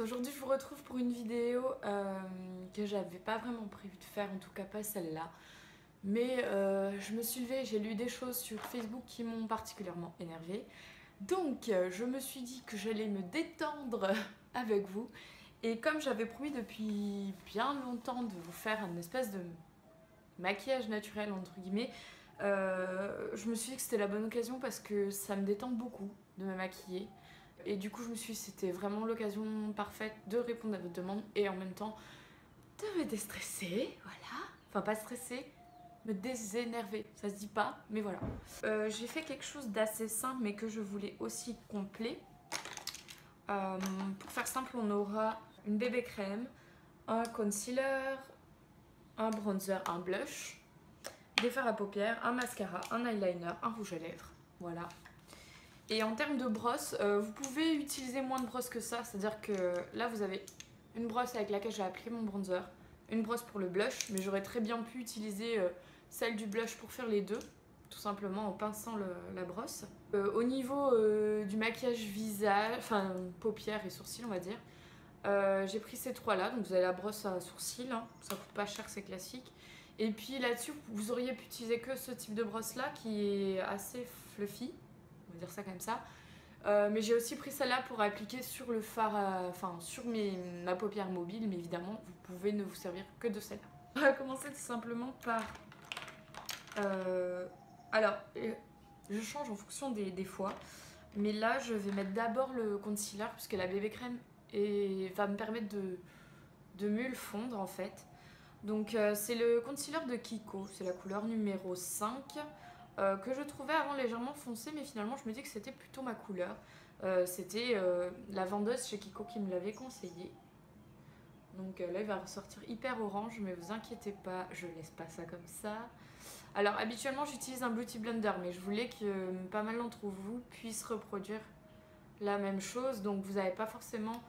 Aujourd'hui je vous retrouve pour une vidéo que j'avais pas vraiment prévu de faire, en tout cas pas celle-là. Mais je me suis levée, j'ai lu des choses sur Facebook qui m'ont particulièrement énervée. Donc je me suis dit que j'allais me détendre avec vous. Et comme j'avais promis depuis bien longtemps de vous faire une espèce de maquillage naturel entre guillemets, je me suis dit que c'était la bonne occasion parce que ça me détend beaucoup de me maquiller. Et du coup, je me suis dit que c'était vraiment l'occasion parfaite de répondre à votre demande et en même temps de me déstresser, voilà. Enfin, pas stresser, me désénerver. Ça se dit pas, mais voilà. J'ai fait quelque chose d'assez simple, mais que je voulais aussi complet. Pour faire simple, on aura une bébé crème, un concealer, un bronzer, un blush, des fards à paupières, un mascara, un eyeliner, un rouge à lèvres. Voilà. Et en termes de brosse, vous pouvez utiliser moins de brosses que ça. C'est-à-dire que là, vous avez une brosse avec laquelle j'ai appliqué mon bronzer, une brosse pour le blush, mais j'aurais très bien pu utiliser celle du blush pour faire les deux, tout simplement en pinçant la brosse. Au niveau du maquillage visage, enfin paupières et sourcils, on va dire, j'ai pris ces trois-là. Donc vous avez la brosse à sourcils, hein, ça coûte pas cher, c'est classique. Et puis là-dessus, vous auriez pu utiliser que ce type de brosse-là qui est assez fluffy. On va dire ça comme ça. Mais j'ai aussi pris celle-là pour appliquer sur le fard, enfin sur ma paupière mobile, mais évidemment vous pouvez ne vous servir que de celle-là. On va commencer tout simplement par... alors, je change en fonction des fois, mais là je vais mettre d'abord le concealer puisque la bébé crème va me permettre de mieux le fondre en fait. Donc c'est le concealer de Kiko, c'est la couleur numéro 5. Que je trouvais avant légèrement foncé, mais finalement je me dis que c'était plutôt ma couleur. C'était la vendeuse chez Kiko qui me l'avait conseillé. Donc là il va ressortir hyper orange, mais vous inquiétez pas, je laisse pas ça comme ça. Alors habituellement j'utilise un Beauty Blender, mais je voulais que pas mal d'entre vous puissent reproduire la même chose. Donc vous n'avez pas forcément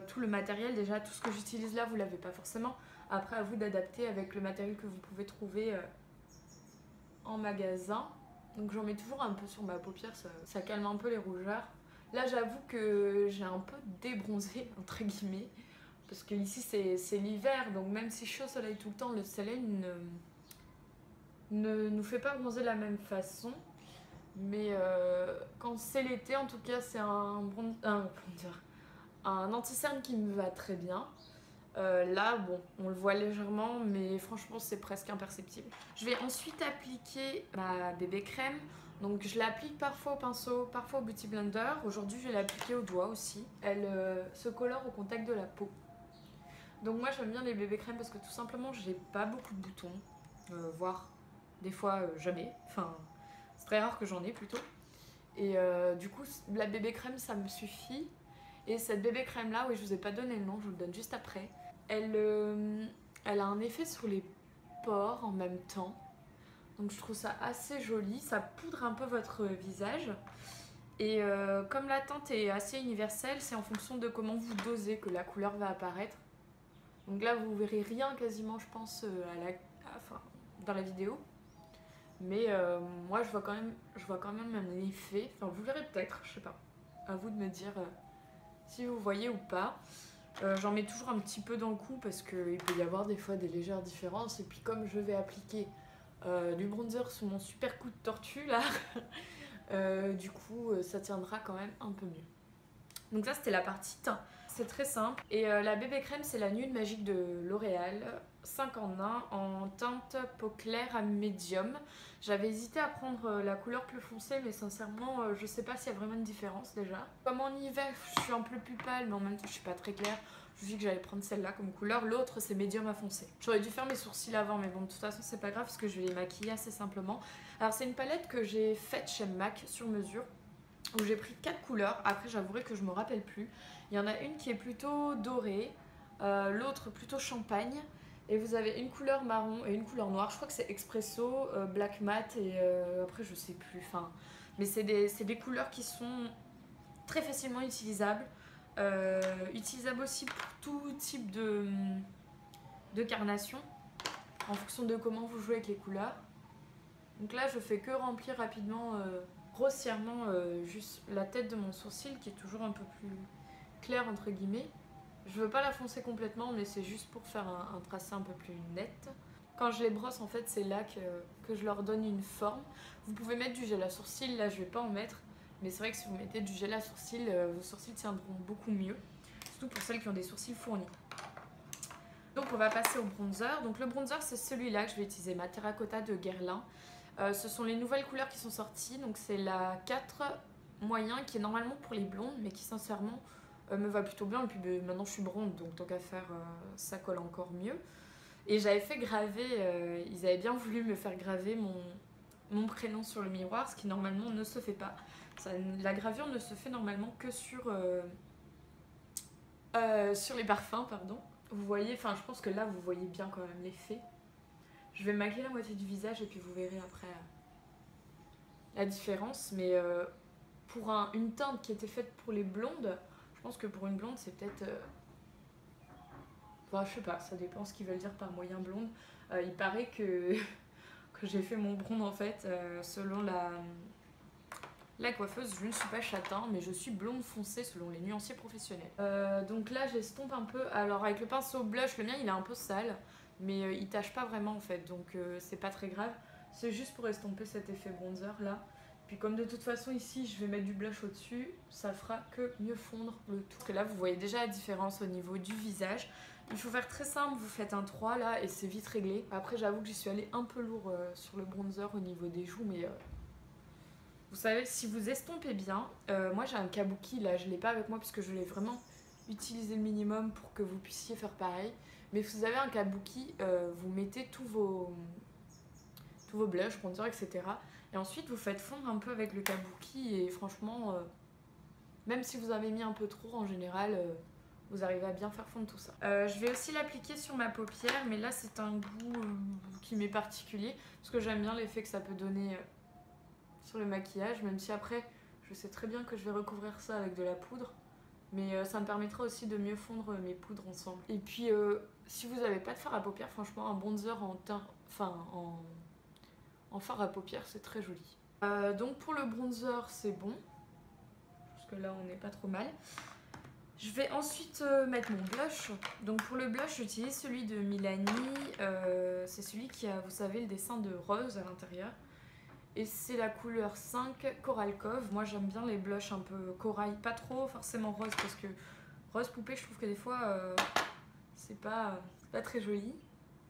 tout le matériel, déjà tout ce que j'utilise là vous l'avez pas forcément. Après à vous d'adapter avec le matériel que vous pouvez trouver en magasin. Donc j'en mets toujours un peu sur ma paupière, ça calme un peu les rougeurs. Là j'avoue que j'ai un peu débronzé entre guillemets, parce que ici c'est l'hiver, donc même si je suis au soleil tout le temps, le soleil ne nous fait pas bronzer de la même façon. Mais quand c'est l'été, en tout cas c'est un anti-cerne qui me va très bien. Là, bon, on le voit légèrement, mais franchement, c'est presque imperceptible. Je vais ensuite appliquer ma bébé crème. Donc, je l'applique parfois au pinceau, parfois au Beauty Blender. Aujourd'hui, je vais l'appliquer au doigt aussi. Elle se colore au contact de la peau. Donc, moi, j'aime bien les bébés crèmes parce que tout simplement, j'ai pas beaucoup de boutons, voire des fois jamais. Enfin, c'est très rare que j'en ai plutôt. Et du coup, la bébé crème, ça me suffit. Et cette bébé crème là, oui, je vous ai pas donné le nom, je vous le donne juste après. Elle a un effet sur les pores en même temps. Donc je trouve ça assez joli. Ça poudre un peu votre visage. Et comme la teinte est assez universelle, c'est en fonction de comment vous dosez que la couleur va apparaître. Donc là, vous verrez rien quasiment, je pense, dans la vidéo. Mais moi, je vois quand même un effet. Enfin, vous verrez peut-être, je sais pas. À vous de me dire si vous voyez ou pas. J'en mets toujours un petit peu dans le cou parce qu'il peut y avoir des fois des légères différences. Et puis comme je vais appliquer du bronzer sous mon super coup de tortue là, du coup ça tiendra quand même un peu mieux. Donc ça c'était la partie teint. C'est très simple. Et la bébé crème c'est la Nude Magique de L'Oréal. 5 en 1 en teinte peau claire à médium. J'avais hésité à prendre la couleur plus foncée, mais sincèrement je sais pas s'il y a vraiment une différence déjà. Comme en hiver je suis un peu plus pâle, mais en même temps je suis pas très claire, je me suis dit que j'allais prendre celle-là comme couleur. L'autre c'est médium à foncé. J'aurais dû faire mes sourcils avant, mais bon de toute façon c'est pas grave parce que je vais les maquiller assez simplement. Alors c'est une palette que j'ai faite chez MAC sur mesure, où j'ai pris 4 couleurs. Après j'avouerai que je me rappelle plus. Il y en a une qui est plutôt dorée, l'autre plutôt champagne, et vous avez une couleur marron et une couleur noire. Je crois que c'est Expresso, Black Matte et après je sais plus. Enfin, mais c'est des couleurs qui sont très facilement utilisables. Utilisables aussi pour tout type de carnation, en fonction de comment vous jouez avec les couleurs. Donc là je fais que remplir rapidement, grossièrement, juste la tête de mon sourcil qui est toujours un peu plus clair entre guillemets. Je veux pas la foncer complètement, mais c'est juste pour faire un tracé un peu plus net. Quand je les brosse, en fait, c'est là que je leur donne une forme. Vous pouvez mettre du gel à sourcils, là je vais pas en mettre. Mais c'est vrai que si vous mettez du gel à sourcils, vos sourcils tiendront beaucoup mieux. Surtout pour celles qui ont des sourcils fournis. Donc on va passer au bronzer. Donc le bronzer, c'est celui-là que je vais utiliser, ma terracotta de Guerlain. Ce sont les nouvelles couleurs qui sont sorties. Donc c'est la 4 moyen qui est normalement pour les blondes, mais qui sincèrement me va plutôt bien. Et puis maintenant je suis blonde, donc tant qu'à faire, ça colle encore mieux. Et j'avais fait graver, ils avaient bien voulu me faire graver mon prénom sur le miroir, ce qui normalement ne se fait pas. La gravure ne se fait normalement que sur les parfums, pardon. Vous voyez, enfin je pense que là vous voyez bien quand même l'effet. Je vais maquiller la moitié du visage et puis vous verrez après la différence. Mais pour une teinte qui était faite pour les blondes, je pense que pour une blonde c'est peut-être... Enfin je sais pas, ça dépend ce qu'ils veulent dire par moyen blonde. Il paraît que, que j'ai fait mon blonde en fait selon la coiffeuse. Je ne suis pas châtain mais je suis blonde foncée selon les nuanciers professionnels. Donc là j'estompe un peu. Alors avec le pinceau blush, le mien il est un peu sale. Mais il tâche pas vraiment en fait, donc c'est pas très grave. C'est juste pour estomper cet effet bronzer là. Puis comme de toute façon ici je vais mettre du blush au dessus, ça fera que mieux fondre le tout. Parce que là vous voyez déjà la différence au niveau du visage. Il faut faire très simple, vous faites un 3 là et c'est vite réglé. Après j'avoue que j'y suis allée un peu lourd sur le bronzer au niveau des joues, mais vous savez, si vous estompez bien, moi j'ai un kabuki là, je l'ai pas avec moi parce que je l'ai vraiment utilisé le minimum pour que vous puissiez faire pareil. Mais si vous avez un kabuki, vous mettez tous vos blushs, bronzer, etc. Et ensuite vous faites fondre un peu avec le kabuki et franchement, même si vous avez mis un peu trop en général, vous arrivez à bien faire fondre tout ça. Je vais aussi l'appliquer sur ma paupière, mais là c'est un goût qui m'est particulier parce que j'aime bien l'effet que ça peut donner sur le maquillage, même si après je sais très bien que je vais recouvrir ça avec de la poudre. Mais ça me permettra aussi de mieux fondre mes poudres ensemble. Et puis, si vous n'avez pas de fard à paupières, franchement, un bronzer en fard à paupières, c'est très joli. Donc pour le bronzer, c'est bon. Parce que là, on n'est pas trop mal. Je vais ensuite mettre mon blush. Donc pour le blush, j'utilise celui de Milani. C'est celui qui a, vous savez, le dessin de rose à l'intérieur. Et c'est la couleur 5 Coral Cove. Moi j'aime bien les blushs un peu corail, pas trop forcément rose parce que rose poupée je trouve que des fois c'est pas très joli.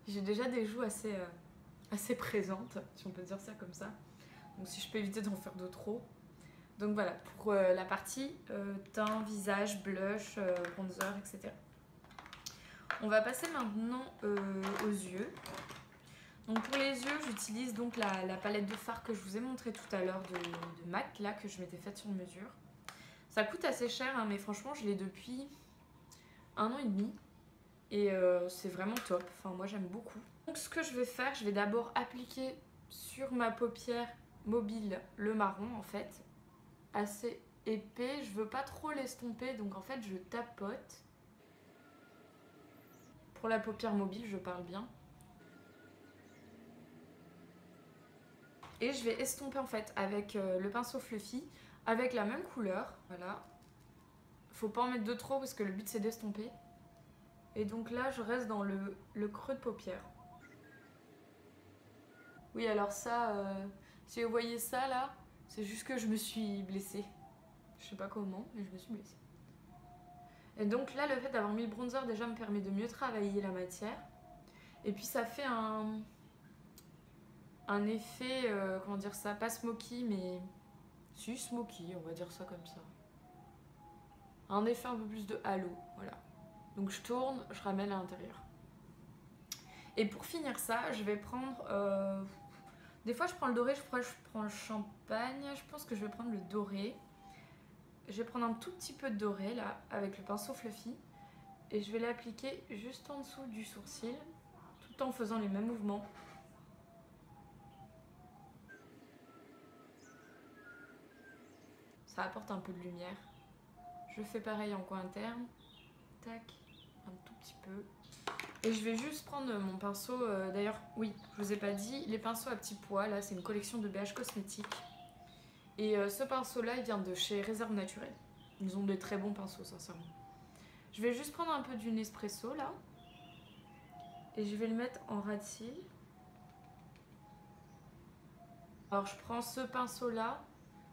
J'ai déjà des joues assez présentes, si on peut dire ça comme ça. Donc si je peux éviter d'en faire de trop. Donc voilà, pour la partie teint, visage, blush, bronzer, etc. On va passer maintenant aux yeux. Donc pour les yeux, j'utilise donc la palette de fard que je vous ai montré tout à l'heure de MAC, là, que je m'étais faite sur mesure. Ça coûte assez cher, hein, mais franchement, je l'ai depuis 1 an et demi. Et c'est vraiment top. Enfin, moi, j'aime beaucoup. Donc ce que je vais faire, je vais d'abord appliquer sur ma paupière mobile le marron, en fait. Assez épais. Je veux pas trop l'estomper, donc en fait, je tapote. Pour la paupière mobile, je parle bien. Et je vais estomper en fait avec le pinceau Fluffy, avec la même couleur, voilà. Faut pas en mettre de trop parce que le but c'est d'estomper. Et donc là je reste dans le creux de paupière. Oui alors ça, si vous voyez ça là, c'est juste que je me suis blessée. Je sais pas comment, mais je me suis blessée. Et donc là le fait d'avoir mis le bronzer déjà me permet de mieux travailler la matière. Et puis ça fait un effet, comment dire ça, pas smoky, mais si smoky, on va dire ça comme ça. Un effet un peu plus de halo, voilà. Donc je tourne, je ramène à l'intérieur. Et pour finir ça, je vais prendre... des fois je prends le doré, je prends le champagne, je pense que je vais prendre le doré. Je vais prendre un tout petit peu de doré là, avec le pinceau Fluffy. Et je vais l'appliquer juste en dessous du sourcil, tout en faisant les mêmes mouvements. Ça apporte un peu de lumière. Je fais pareil en coin interne. Tac, un tout petit peu. Et je vais juste prendre mon pinceau. D'ailleurs, oui, je vous ai pas dit, les pinceaux à petits pois, là, c'est une collection de BH Cosmétiques. Et ce pinceau-là, il vient de chez Réserve Naturelle. Ils ont des très bons pinceaux, sincèrement. Je vais juste prendre un peu du Nespresso là. Et je vais le mettre en ras de cils. Alors je prends ce pinceau là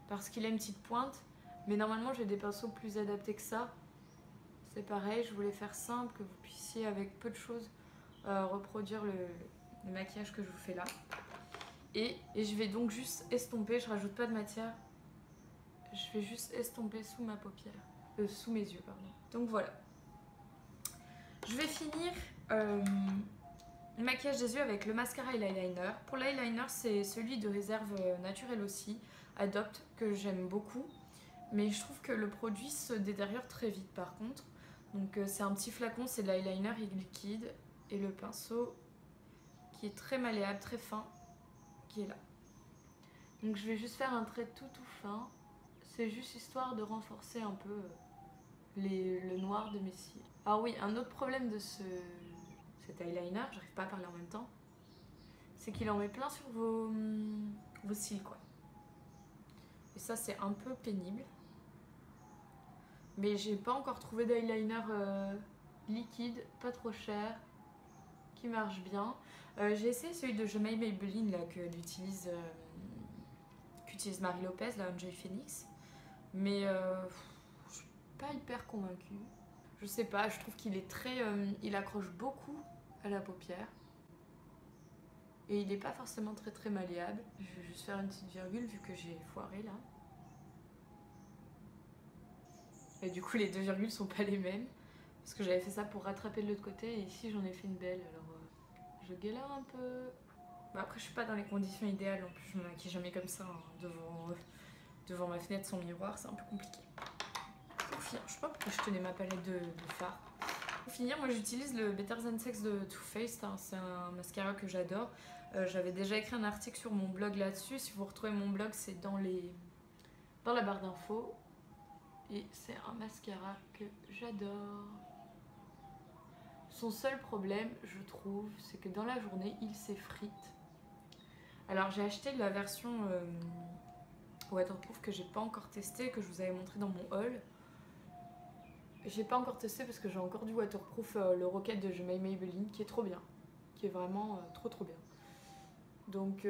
parce qu'il a une petite pointe. Mais normalement j'ai des pinceaux plus adaptés que ça. C'est pareil, je voulais faire simple, que vous puissiez avec peu de choses reproduire le maquillage que je vous fais là. Et je vais donc juste estomper, je rajoute pas de matière. Je vais juste estomper sous ma paupière. Sous mes yeux, pardon. Donc voilà. Je vais finir le maquillage des yeux avec le mascara et l'eyeliner. Pour l'eyeliner, c'est celui de réserve naturelle aussi, Adopt, que j'aime beaucoup. Mais je trouve que le produit se détériore très vite par contre. Donc c'est un petit flacon, c'est de l'eyeliner liquide. Et le pinceau qui est très malléable, très fin, qui est là. Donc je vais juste faire un trait tout fin. C'est juste histoire de renforcer un peu le noir de mes cils. Ah oui, un autre problème de cet eyeliner, j'arrive pas à parler en même temps, c'est qu'il en met plein sur vos cils quoi. Et ça c'est un peu pénible. Mais j'ai pas encore trouvé d'eyeliner liquide, pas trop cher, qui marche bien. J'ai essayé celui de Jemaille Maybelline là, qu'utilise Marie Lopez, la Enjoy Phoenix. Mais je suis pas hyper convaincue. Je sais pas, je trouve qu'il est très... il accroche beaucoup à la paupière. Et il est pas forcément très malléable. Je vais juste faire une petite virgule vu que j'ai foiré là. Et du coup les deux virgules sont pas les mêmes. Parce que j'avais fait ça pour rattraper de l'autre côté. Et ici j'en ai fait une belle. Alors je galère un peu. Bah, après je suis pas dans les conditions idéales. En plus je me maquille jamais comme ça hein, devant ma fenêtre sans miroir. C'est un peu compliqué. Pour finir, je sais pas pourquoi je tenais ma palette de fard. Pour finir, moi j'utilise le Better Than Sex de Too Faced. Hein. C'est un mascara que j'adore. J'avais déjà écrit un article sur mon blog là-dessus. Si vous retrouvez mon blog, c'est dans la barre d'infos. Et c'est un mascara que j'adore. Son seul problème, je trouve, c'est que dans la journée, il s'effrite. Alors j'ai acheté la version waterproof que j'ai pas encore testée, que je vous avais montré dans mon haul. J'ai pas encore testé parce que j'ai encore du waterproof, le Rocket de Jemaille Maybelline, qui est trop bien. Qui est vraiment trop bien. Donc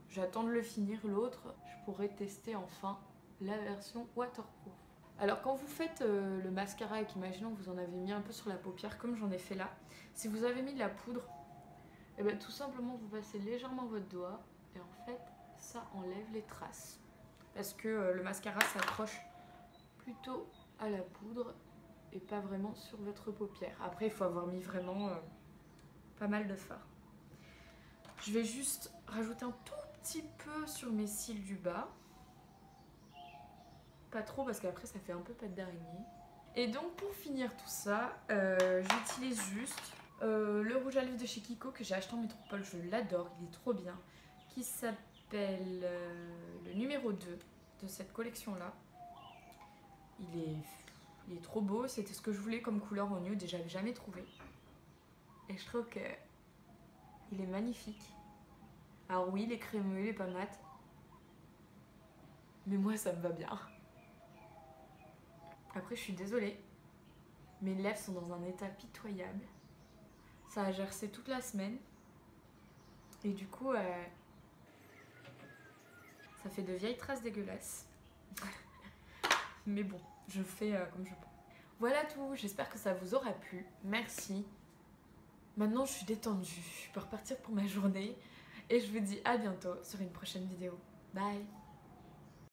j'attends de le finir, l'autre. Je pourrais tester enfin la version waterproof. Alors quand vous faites le mascara et qu'imaginons que vous en avez mis un peu sur la paupière comme j'en ai fait là, si vous avez mis de la poudre, et bien tout simplement vous passez légèrement votre doigt et en fait ça enlève les traces. Parce que le mascara s'accroche plutôt à la poudre et pas vraiment sur votre paupière. Après il faut avoir mis vraiment pas mal de fard. Je vais juste rajouter un tout petit peu sur mes cils du bas. Pas trop parce qu'après ça fait un peu pâte d'araignée. Et donc pour finir tout ça, j'utilise juste le rouge à lèvres de chez Kiko que j'ai acheté en métropole, je l'adore, il est trop bien. Qui s'appelle le numéro 2 de cette collection là. Il est trop beau, c'était ce que je voulais comme couleur en nude et j'avais jamais trouvé. Et je trouve que il est magnifique. Alors oui, il est crémeux, il est pas mat. Mais moi ça me va bien. Après je suis désolée, mes lèvres sont dans un état pitoyable. Ça a gercé toute la semaine. Et du coup, ça fait de vieilles traces dégueulasses. Mais bon, je fais comme je peux. Voilà tout, j'espère que ça vous aura plu. Merci. Maintenant je suis détendue, je peux repartir pour ma journée. Et je vous dis à bientôt sur une prochaine vidéo. Bye.